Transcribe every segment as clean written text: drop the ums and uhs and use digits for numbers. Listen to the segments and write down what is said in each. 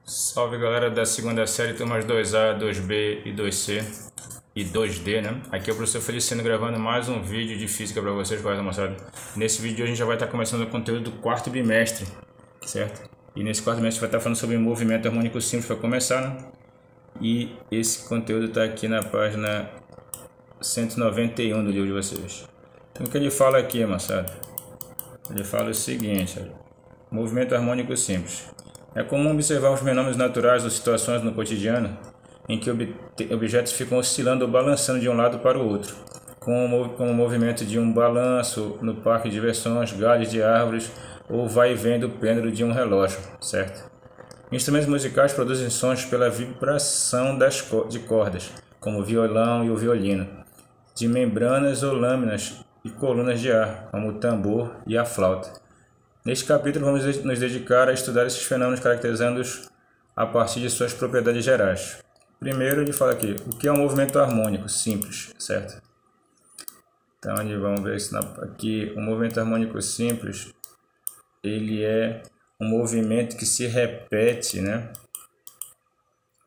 Salve galera da segunda série, turmas 2A, 2B e 2C e 2D, né? Aqui é o professor Feliciano gravando mais um vídeo de física para vocês, correto, moçada? Nesse vídeo a gente já vai estar começando o conteúdo do quarto bimestre, certo? E nesse quarto bimestre vai estar falando sobre movimento harmônico simples para começar, né? E esse conteúdo está aqui na página 191 do livro de vocês. Então o que ele fala aqui, moçada? Ele fala o seguinte, olha, movimento harmônico simples. É comum observar os fenômenos naturais ou situações no cotidiano em que objetos ficam oscilando ou balançando de um lado para o outro, como o movimento de um balanço no parque de diversões, galhos de árvores ou vai e vem do pêndulo de um relógio, certo? Instrumentos musicais produzem sons pela vibração de cordas, como o violão e o violino, de membranas ou lâminas e colunas de ar, como o tambor e a flauta. Neste capítulo vamos nos dedicar a estudar esses fenômenos caracterizando-os a partir de suas propriedades gerais. Primeiro ele fala aqui, o que é um movimento harmônico simples, certo? Então vamos ver isso aqui, o movimento harmônico simples, ele é um movimento que se repete, né,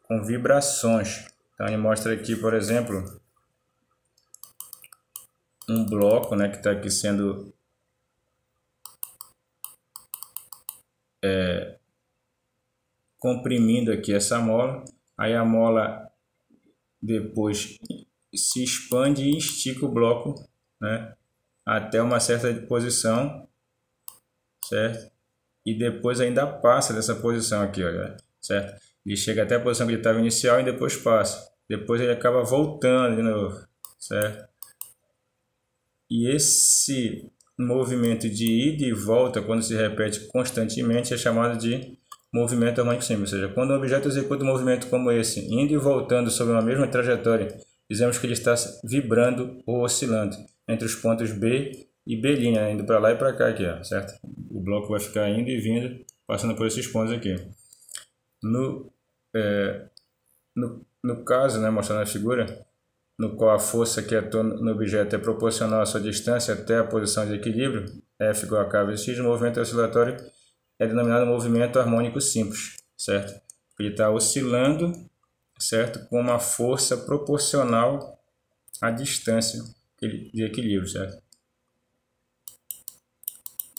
com vibrações. Então ele mostra aqui, por exemplo, um bloco, né, que está aqui sendo comprimindo aqui essa mola, aí a mola depois se expande e estica o bloco, né, até uma certa posição, certo? E depois ainda passa dessa posição aqui, olha, certo? Ele chega até a posição que ele estava inicial e depois passa. Depois ele acaba voltando de novo, certo? E esse movimento de ida e volta, quando se repete constantemente, é chamado de movimento harmônico simples. Ou seja, quando um objeto executa um movimento como esse, indo e voltando sobre uma mesma trajetória, dizemos que ele está vibrando ou oscilando entre os pontos B e B', né? Indo para lá e para cá, aqui, ó, certo? O bloco vai ficar indo e vindo, passando por esses pontos aqui. No caso, né, mostrando a figura, no qual a força que atua no objeto é proporcional à sua distância até a posição de equilíbrio, F igual a K vezes X, o movimento oscilatório é denominado movimento harmônico simples, certo? Ele está oscilando, certo, com uma força proporcional à distância de equilíbrio, certo?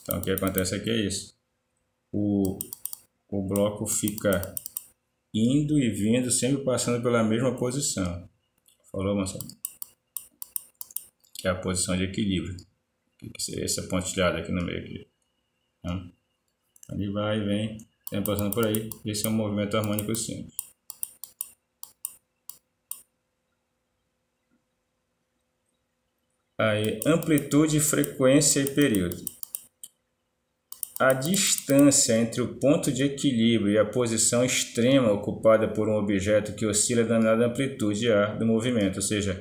Então o que acontece aqui é isso. O bloco fica indo e vindo, sempre passando pela mesma posição. Falou, Marcelo? Que é a posição de equilíbrio. Que seria essa pontilhada aqui no meio. Aqui. Então, ele vai e vem, sempre passando por aí. Esse é um movimento harmônico simples. Aí, amplitude, frequência e período. A distância entre o ponto de equilíbrio e a posição extrema ocupada por um objeto que oscila é denominada amplitude A do movimento, ou seja,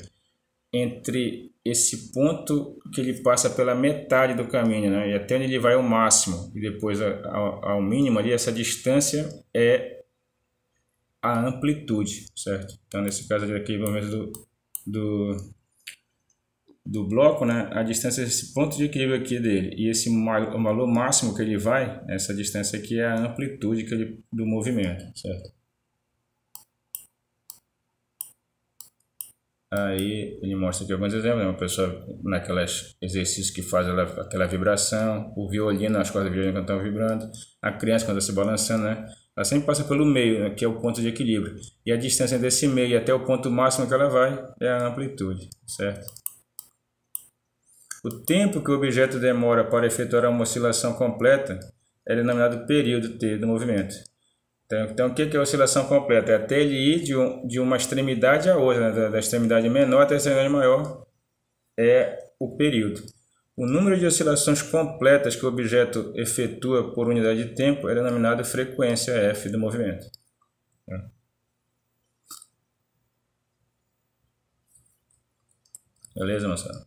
entre esse ponto que ele passa pela metade do caminho, né, e até onde ele vai ao máximo, e depois ao mínimo ali, essa distância é a amplitude, certo? Então, nesse caso aqui, o movimento do bloco, né, a distância desse ponto de equilíbrio aqui dele e esse valor máximo que ele vai, essa distância aqui é a amplitude do movimento, certo? Aí ele mostra aqui alguns exemplos, né? Uma pessoa naqueles exercícios que faz aquela vibração, o violino, as cordas do violino quando estão vibrando, a criança quando está se balançando, né? Ela sempre passa pelo meio, né, que é o ponto de equilíbrio, e a distância desse meio até o ponto máximo que ela vai é a amplitude, certo? O tempo que o objeto demora para efetuar uma oscilação completa é denominado período T do movimento. Então o que é a oscilação completa? É até ele ir de uma extremidade a outra, né? Da extremidade menor até a extremidade maior, é o período. O número de oscilações completas que o objeto efetua por unidade de tempo é denominado frequência F do movimento. Beleza, moçada?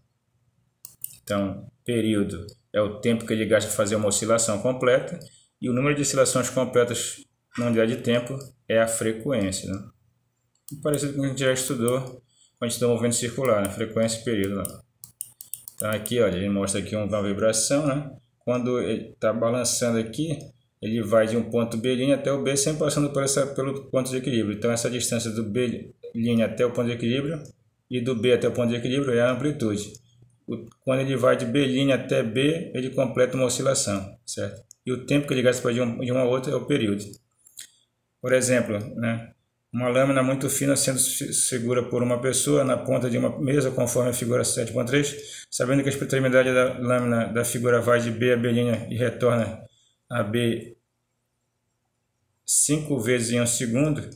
Então, período é o tempo que ele gasta para fazer uma oscilação completa e o número de oscilações completas na unidade de tempo é a frequência, né? Parecido com o que a gente já estudou quando a gente estudou movimento circular, né? Frequência e período. Né? Então aqui, olha, ele mostra aqui uma vibração, né? Quando ele está balançando aqui, vai de um ponto B' até o B, sempre passando pelo ponto de equilíbrio. Então, essa distância do B' até o ponto de equilíbrio e do B até o ponto de equilíbrio é a amplitude. Quando ele vai de B' até B, ele completa uma oscilação, certo? E o tempo que ele gasta para de uma a outra é o período. Por exemplo, né, uma lâmina muito fina sendo segura por uma pessoa na ponta de uma mesa, conforme a figura 7.3, sabendo que a extremidade da lâmina da figura vai de B a B' e retorna a B 5 vezes em um segundo,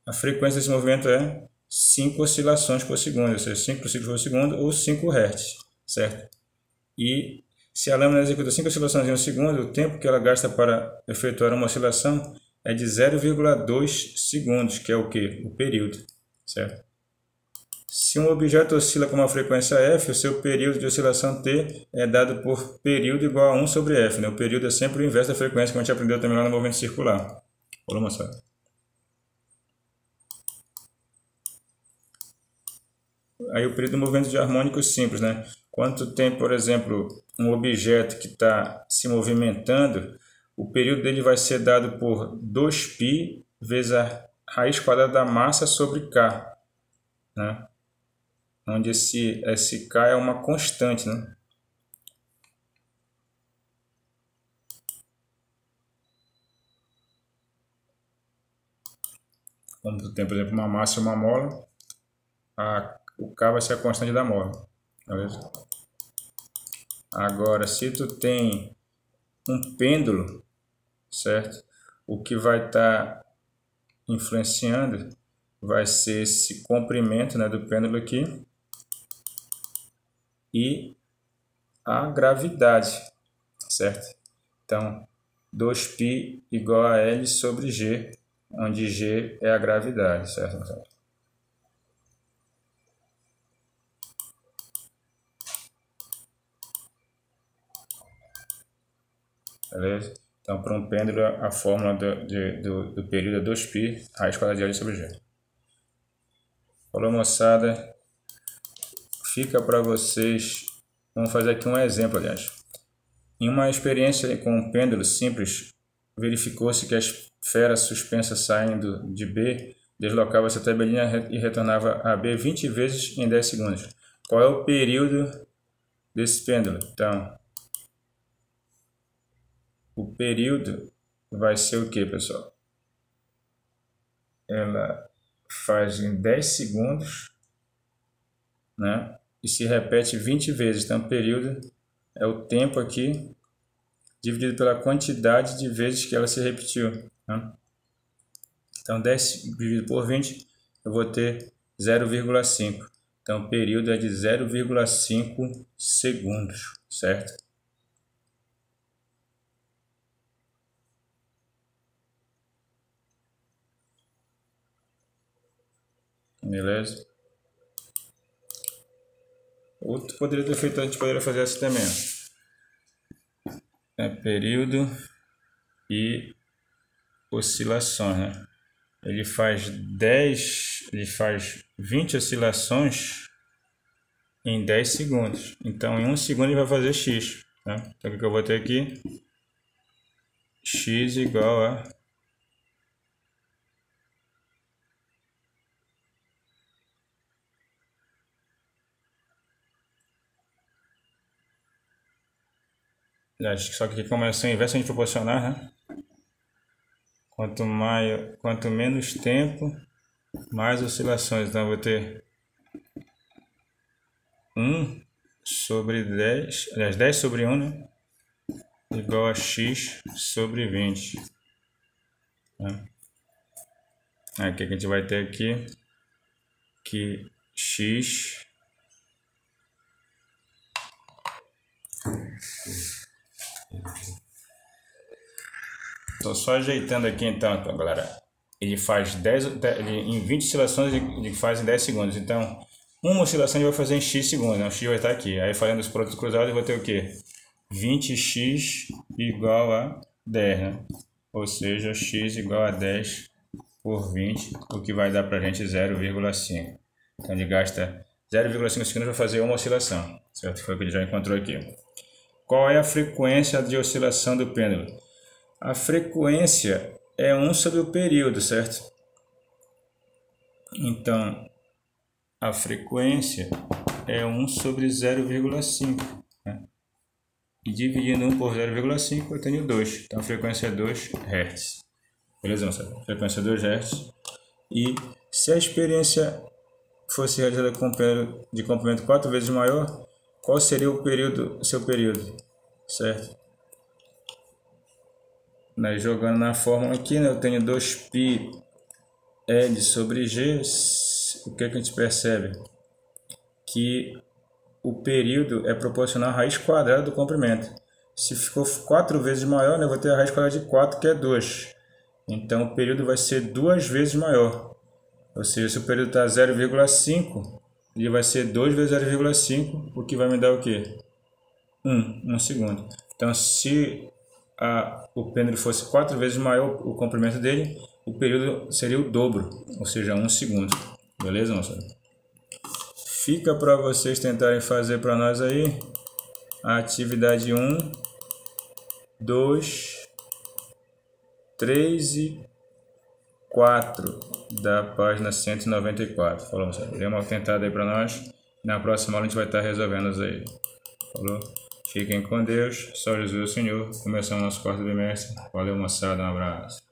a frequência desse movimento é 5 oscilações por segundo, ou seja, 5 ciclos por segundo ou 5 Hz, certo? E se a lâmina executa 5 oscilações em um segundo, o tempo que ela gasta para efetuar uma oscilação é de 0,2 segundos, que é o que? O período, certo? Se um objeto oscila com uma frequência f, o seu período de oscilação t é dado por período igual a 1 sobre f. Né? O período é sempre o inverso da frequência, como a gente aprendeu também lá no movimento circular. Vou mostrar. Aí o período do movimento de harmônico simples, né? Quando tem, por exemplo, um objeto que está se movimentando, o período dele vai ser dado por 2π vezes a raiz quadrada da massa sobre k, né? Onde esse k é uma constante, né? Quando tem, por exemplo, uma massa e uma mola, o k vai ser a constante da mola, beleza? Agora, se tu tem um pêndulo, certo? O que vai estar influenciando vai ser esse comprimento, né, do pêndulo aqui e a gravidade, certo? Então, 2π igual a L sobre G, onde G é a gravidade, certo? Beleza? Então, para um pêndulo, a fórmula do período é 2π, raiz quadrada de L sobre G. Falou, moçada. Fica para vocês. Vamos fazer aqui um exemplo, aliás. Em uma experiência com um pêndulo simples, verificou-se que a esfera suspensa saindo de B deslocava-se até B' e retornava a B 20 vezes em 10 segundos. Qual é o período desse pêndulo? Então, o período vai ser o que, pessoal? Ela faz em 10 segundos, né? E se repete 20 vezes. Então, o período é o tempo aqui dividido pela quantidade de vezes que ela se repetiu, né? Então, 10 dividido por 20, eu vou ter 0,5. Então, o período é de 0,5 segundos, certo? Beleza? Outro poderia ter feito, a gente poderia fazer assim também. É período e oscilações, né? Ele faz 20 oscilações em 10 segundos. Então, em 1 segundo ele vai fazer x, né? Então, o que eu vou ter aqui? X igual a só que aqui, como é inversamente proporcional, né? Quanto menos tempo, mais oscilações. Então, eu vou ter 1 sobre 10, aliás, 10 sobre 1, né? Igual a x sobre 20. Né? Aí, o que a gente vai ter aqui? Que x Estou só ajeitando aqui então, galera. Ele faz em 20 oscilações ele faz em 10 segundos. Então, uma oscilação ele vai fazer em x segundos, né? O x vai estar aqui. Aí, fazendo os produtos cruzados, eu vou ter o quê? 20x igual a 10, né? Ou seja, x igual a 10 por 20, o que vai dar para a gente 0,5. Então, ele gasta 0,5 segundos para fazer uma oscilação, certo? Foi o que ele já encontrou aqui. Qual é a frequência de oscilação do pêndulo? A frequência é 1 sobre o período, certo? Então, a frequência é 1 sobre 0,5. Né? E dividindo 1 por 0,5 eu tenho 2. Então a frequência é 2 Hz. Beleza, moçada? Frequência é 2 Hz. E se a experiência fosse realizada com período de comprimento 4 vezes maior, qual seria o seu período? Certo? Nós jogando na fórmula aqui, né, eu tenho 2π L sobre G. O que a gente percebe? Que o período é proporcional à raiz quadrada do comprimento. Se ficou 4 vezes maior, né, eu vou ter a raiz quadrada de 4, que é 2. Então o período vai ser 2 vezes maior. Ou seja, se o período está 0,5, ele vai ser 2 vezes 0,5, o que vai me dar o quê? 1 segundo. Então se o pêndulo fosse 4 vezes maior o comprimento dele, o período seria o dobro, ou seja, 1 segundo. Beleza, moçada? Fica para vocês tentarem fazer para nós aí a atividade 1, 2, 3 e 4 da página 194. Falou, moçada? Dê uma tentada aí para nós. Na próxima aula a gente vai estar resolvendo isso aí. Falou? Fiquem com Deus. Só Jesus o Senhor. Começamos nosso quarto bimestre. Valeu, moçada. Um abraço.